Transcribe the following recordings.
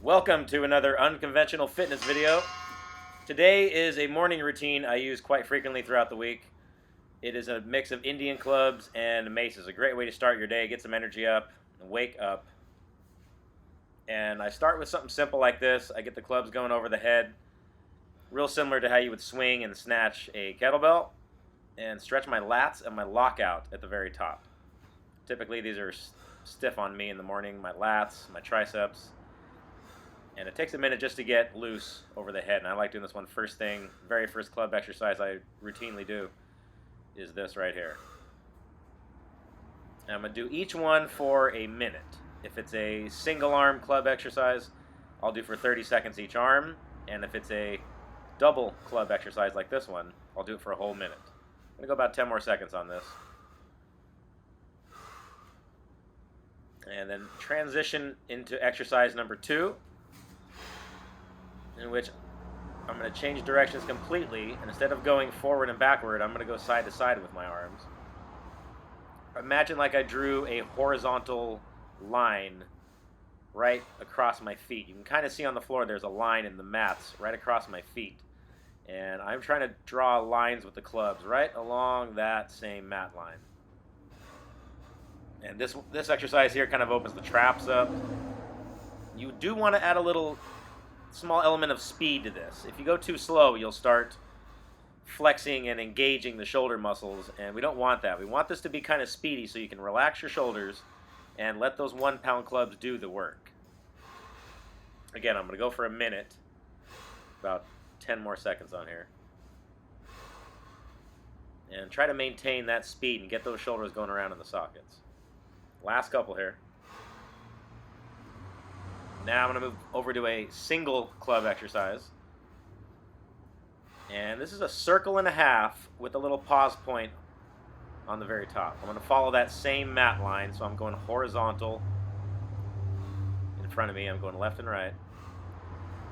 Welcome to another unconventional fitness video. Today is a morning routine I use quite frequently throughout the week. It is a mix of Indian clubs and Mace. A great way to start your day, get some energy up, and wake up. And I start with something simple like this. I get the clubs going over the head, real similar to how you would swing and snatch a kettlebell, and stretch my lats and my lockout at the very top. Typically these are stiff on me in the morning, my lats, my triceps. And it takes a minute just to get loose over the head. And I like doing this one first thing. Very first club exercise I routinely do is this right here. And I'm going to do each one for a minute. If it's a single arm club exercise, I'll do for 30 seconds each arm. And if it's a double club exercise like this one, I'll do it for a whole minute. I'm going to go about 10 more seconds on this. And then transition into exercise number 2, in which I'm going to change directions completely, and instead of going forward and backward, I'm going to go side to side with my arms. Imagine like I drew a horizontal line right across my feet. You can kind of see on the floor there's a line in the mats right across my feet. And I'm trying to draw lines with the clubs right along that same mat line. And this exercise here kind of opens the traps up. You do want to add a little small element of speed to this. If you go too slow, you'll start flexing and engaging the shoulder muscles, and we don't want that. We want this to be kind of speedy so you can relax your shoulders and let those 1-pound clubs do the work. Again, I'm going to go for a minute, about 10 more seconds on here. And try to maintain that speed and get those shoulders going around in the sockets. Last couple here. Now I'm going to move over to a single club exercise. And this is a circle and a half with a little pause point on the very top. I'm going to follow that same mat line, so I'm going horizontal in front of me. I'm going left and right.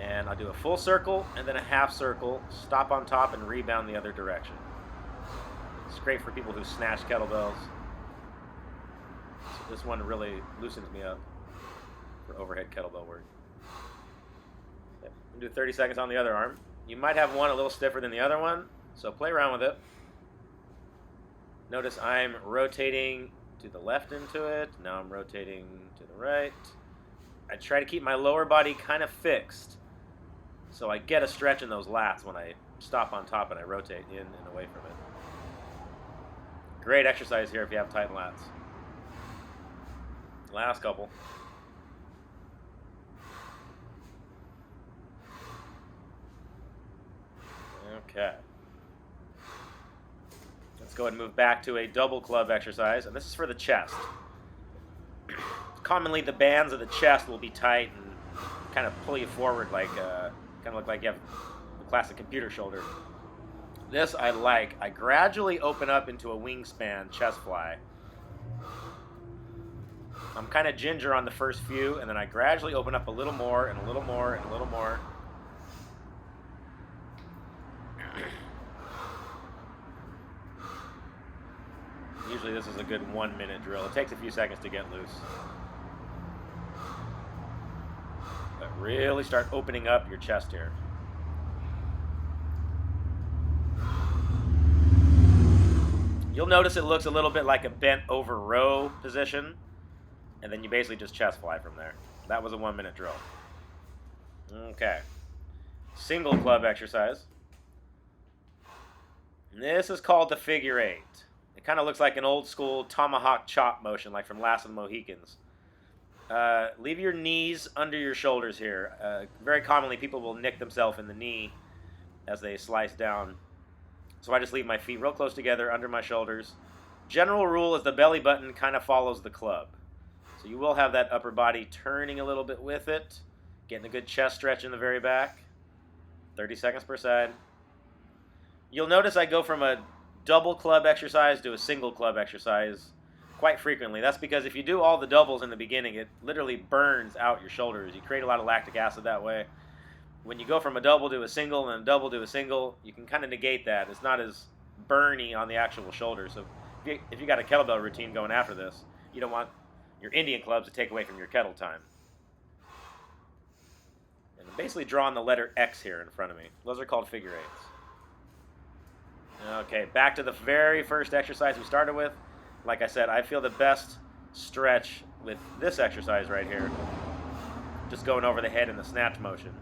And I'll do a full circle and then a half circle, stop on top and rebound the other direction. It's great for people who snatch kettlebells. So this one really loosens me up for overhead kettlebell work. Yep. Do 30 seconds on the other arm. You might have one a little stiffer than the other one, so play around with it. Notice I'm rotating to the left into it. Now I'm rotating to the right. I try to keep my lower body kind of fixed so I get a stretch in those lats when I stop on top and I rotate in and away from it. Great exercise here if you have tight lats. Last couple. Okay. Let's go ahead and move back to a double club exercise, and this is for the chest. Commonly, the bands of the chest will be tight and kind of pull you forward, like kind of look like you have the classic computer shoulder. This I like. I gradually open up into a wingspan chest fly. I'm kind of ginger on the first few, and then I gradually open up a little more, and a little more, and a little more. Usually this is a good 1-minute drill. It takes a few seconds to get loose. But really start opening up your chest here. You'll notice it looks a little bit like a bent over row position, and then you basically just chest fly from there. That was a 1-minute drill. Okay. Single club exercise. And this is called the figure 8. It kind of looks like an old school tomahawk chop motion, like from Last of the Mohicans. Leave your knees under your shoulders here. Very commonly, people will nick themselves in the knee as they slice down. So I just leave my feet real close together under my shoulders. General rule is the belly button kind of follows the club. So you will have that upper body turning a little bit with it, getting a good chest stretch in the very back. 30 seconds per side. You'll notice I go from a double club exercise to a single club exercise quite frequently. That's because if you do all the doubles in the beginning, it literally burns out your shoulders. You create a lot of lactic acid that way. When you go from a double to a single and a double to a single, you can kind of negate that. It's not as burny on the actual shoulder. So if you got a kettlebell routine going after this, you don't want your Indian clubs to take away from your kettle time. basically drawing the letter X here in front of me. Those are called figure eights. Okay, back to the very first exercise we started with. Like I said, I feel the best stretch with this exercise right here. Just going over the head in the snatch motion.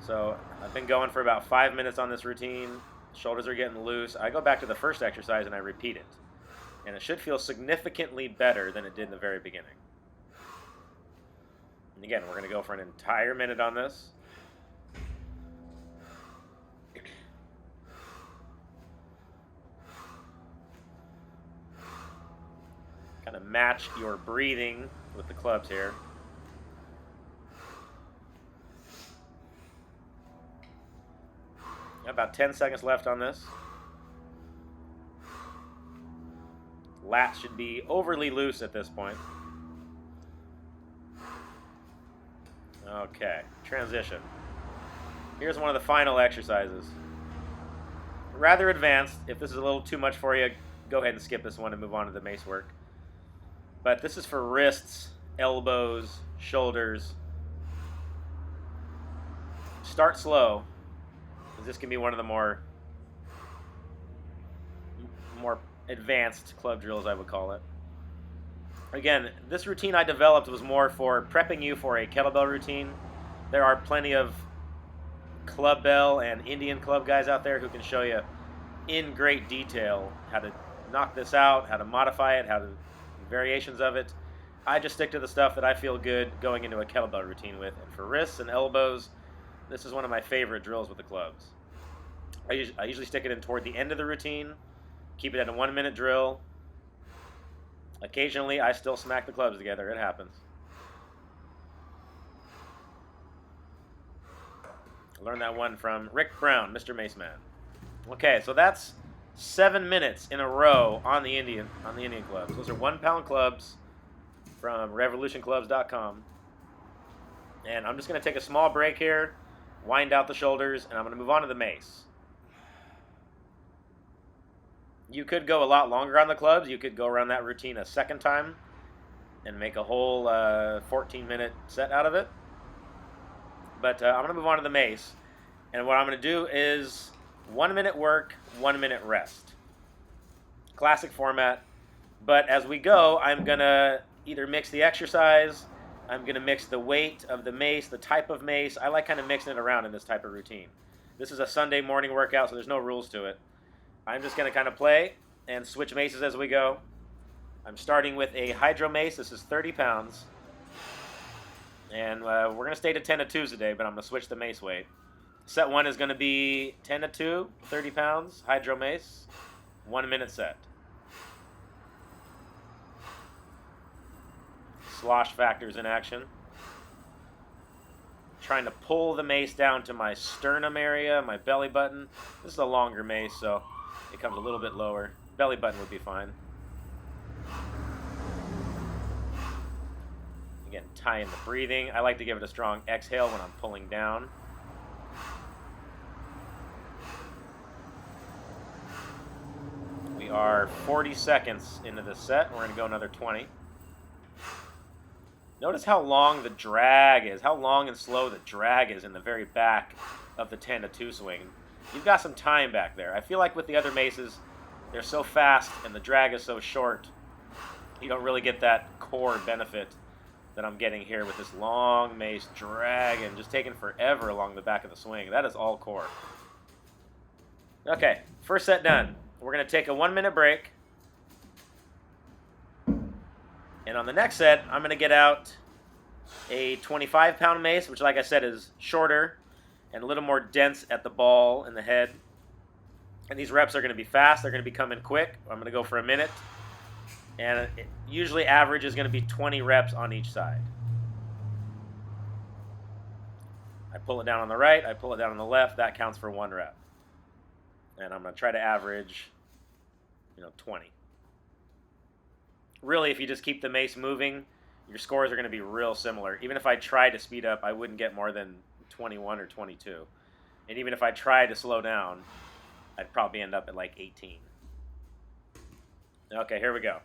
So I've been going for about 5 minutes on this routine. Shoulders are getting loose. I go back to the first exercise and I repeat it. And it should feel significantly better than it did in the very beginning. And again, we're going to go for an entire minute on this. Kind of match your breathing with the clubs here. About 10 seconds left on this. Lats should be overly loose at this point. Okay, transition. Here's one of the final exercises. Rather advanced. If this is a little too much for you, go ahead and skip this one and move on to the mace work. But this is for wrists, elbows, shoulders. Start slow, because this can be one of the more advanced club drills, I would call it. Again, this routine I developed was more for prepping you for a kettlebell routine. There are plenty of club bell and Indian club guys out there who can show you in great detail how to knock this out, how to modify it, variations of it. I just stick to the stuff that I feel good going into a kettlebell routine with. And for wrists and elbows, this is one of my favorite drills with the clubs. I usually stick it in toward the end of the routine, keep it at a 1 minute drill. Occasionally, I still smack the clubs together. It happens. I learned that one from Rick Brown, Mr. Mace Man. Okay, so that's 7 minutes in a row on the Indian clubs. Those are 1 pound clubs from revolutionclubs.com. And I'm just going to take a small break here, wind out the shoulders, and I'm going to move on to the mace. You could go a lot longer on the clubs. You could go around that routine a second time and make a whole 14-minute set out of it. But I'm going to move on to the mace. And what I'm going to do is 1 minute work, 1 minute rest. Classic format. But as we go, I'm going to either mix the exercise, I'm going to mix the weight of the mace, the type of mace. I like kind of mixing it around in this type of routine. This is a Sunday morning workout, so there's no rules to it. I'm just going to kind of play and switch maces as we go. I'm starting with a hydro mace. This is 30 pounds. And we're going to stay to 10 to 2s today, but I'm going to switch the mace weight. Set 1 is going to be 10 to 2, 30 pounds, hydro mace, 1 minute set. Slosh factors in action. Trying to pull the mace down to my sternum area, my belly button. This is a longer mace, so it comes a little bit lower. Belly button would be fine. Again, tie in the breathing. I like to give it a strong exhale when I'm pulling down. We are 40 seconds into this set. We're going to go another 20. Notice how long the drag is, how long and slow the drag is in the very back of the 10 to 2 swing. You've got some time back there. I feel like with the other maces, they're so fast and the drag is so short, you don't really get that core benefit that I'm getting here with this long mace dragging, just taking forever along the back of the swing. That is all core. Okay, first set done. We're going to take a 1 minute break. And on the next set, I'm going to get out a 25-pound mace, which, like I said, is shorter and a little more dense at the ball and the head. And these reps are going to be fast. They're going to be coming quick. I'm going to go for a minute. And usually average is going to be 20 reps on each side. I pull it down on the right. I pull it down on the left. That counts for 1 rep. And I'm going to try to average, 20. Really, if you just keep the mace moving, your scores are going to be real similar. Even if I tried to speed up, I wouldn't get more than 21 or 22. And even if I tried to slow down, I'd probably end up at like 18. Okay, here we go.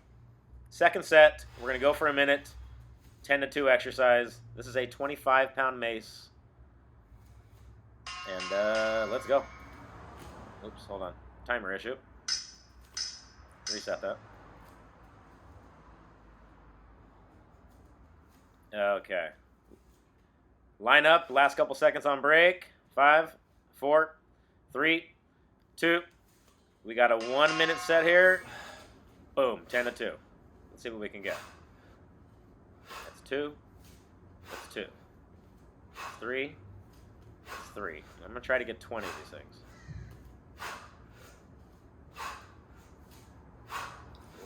Second set, we're going to go for a minute. 10 to 2 exercise. This is a 25-pound mace. And let's go. Oops, hold on. Timer issue. Reset that. Okay. Line up. Last couple seconds on break. 5, 4, 3, 2. We got a 1-minute set here. Boom. 10 to 2. Let's see what we can get. That's 2. That's 2. That's 3. That's 3. I'm going to try to get 20 of these things.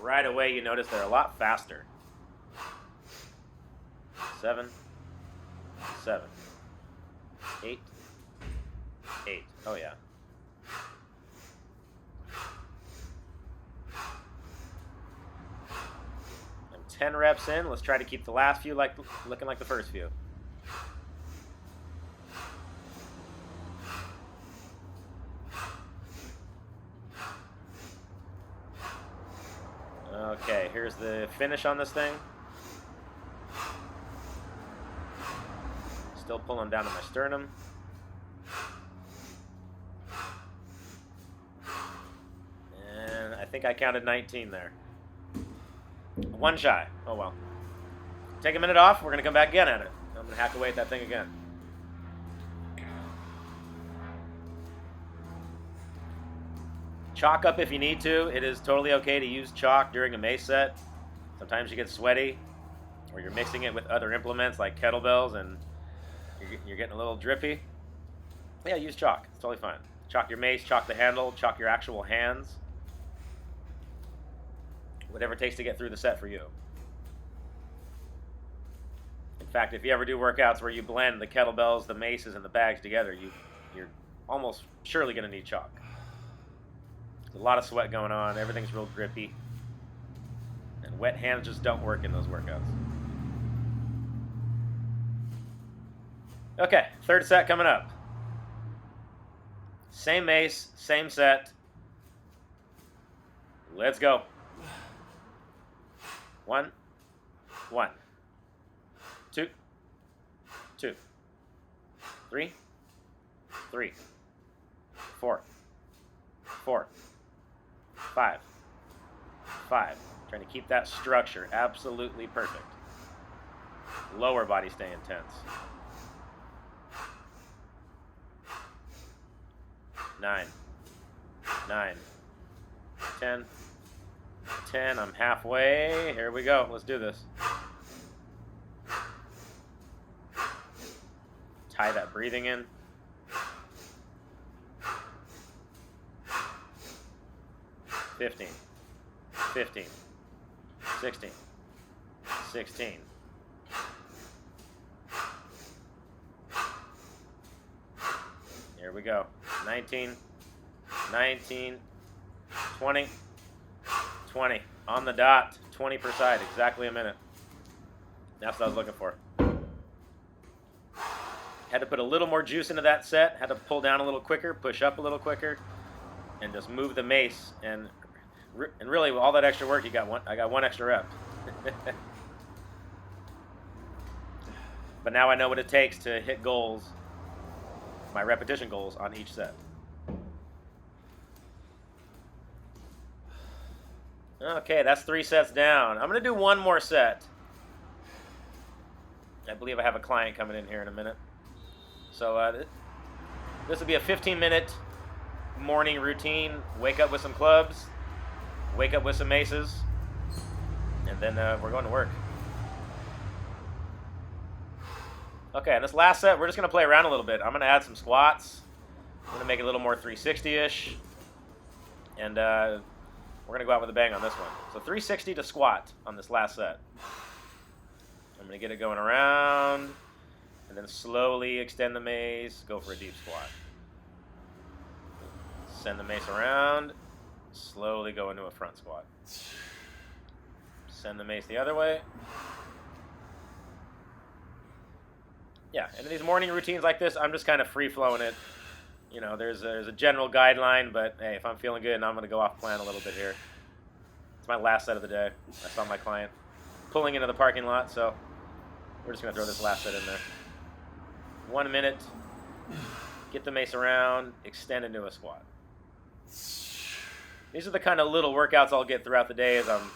Right away, you notice they're a lot faster. 7, 7, 8, 8. Oh yeah. I'm 10 reps in. Let's try to keep the last few looking like the first few. Okay, here's the finish on this thing. Still pulling down to my sternum. And I think I counted 19 there. One shy. Oh well. Take a minute off. We're going to come back again at it. I'm going to hack away at that thing again. Chalk up if you need to. It is totally okay to use chalk during a mace set. Sometimes you get sweaty, or you're mixing it with other implements like kettlebells and you're getting a little drippy. Yeah, use chalk. It's totally fine. Chalk your mace, chalk the handle, chalk your actual hands. Whatever it takes to get through the set for you. In fact, if you ever do workouts where you blend the kettlebells, the maces, and the bags together, you're almost surely going to need chalk. There's a lot of sweat going on. Everything's real grippy. And wet hands just don't work in those workouts. Okay, third set coming up. Same mace, same set. Let's go. 1, 1, 2, 2, 3, 3, 4, 4, 5, 5. Trying to keep that structure absolutely perfect. Lower body stay intense. 9, 9, 10, 10. I'm halfway. Here we go. Let's do this. Tie that breathing in. 15, 15, 16, 16. Here we go. 19, 19, 20, 20. On the dot, 20 per side, exactly a minute. That's what I was looking for. Had to put a little more juice into that set, had to pull down a little quicker, push up a little quicker, and just move the mace. And really, with all that extra work, I got one extra rep. But now I know what it takes to hit goals, my repetition goals on each set. Okay, that's 3 sets down. I'm going to do one more set. I believe I have a client coming in here in a minute. So this will be a 15-minute morning routine. Wake up with some clubs, wake up with some maces, and then we're going to work. Okay, this last set, we're just going to play around a little bit. I'm going to add some squats. I'm going to make it a little more 360-ish. And we're going to go out with a bang on this one. So 360 to squat on this last set. I'm going to get it going around, and then slowly extend the mace, go for a deep squat. Send the mace around, slowly go into a front squat. Send the mace the other way. Yeah, and in these morning routines like this, I'm just kind of free-flowing it. You know, there's a general guideline, but hey, if I'm feeling good, I'm going to go off plan a little bit here. It's my last set of the day. I saw my client pulling into the parking lot, so We're just going to throw this last set in there. 1 minute. Get the mace around. Extend into a squat. These are the kind of little workouts I'll get throughout the day as I'm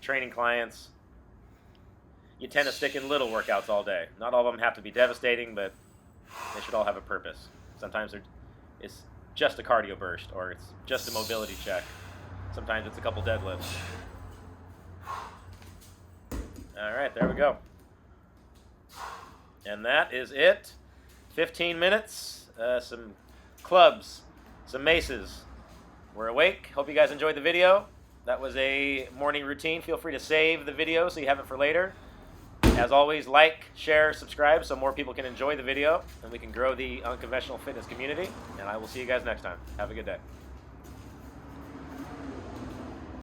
training clients. You tend to stick in little workouts all day. Not all of them have to be devastating, but they should all have a purpose. Sometimes it's just a cardio burst, or it's just a mobility check. Sometimes it's a couple deadlifts. All right, there we go. And that is it. 15 minutes, some clubs, some maces. We're awake. Hope you guys enjoyed the video. That was a morning routine. Feel free to save the video so you have it for later. As always, like, share, subscribe so more people can enjoy the video and we can grow the unconventional fitness community. And I will see you guys next time. Have a good day.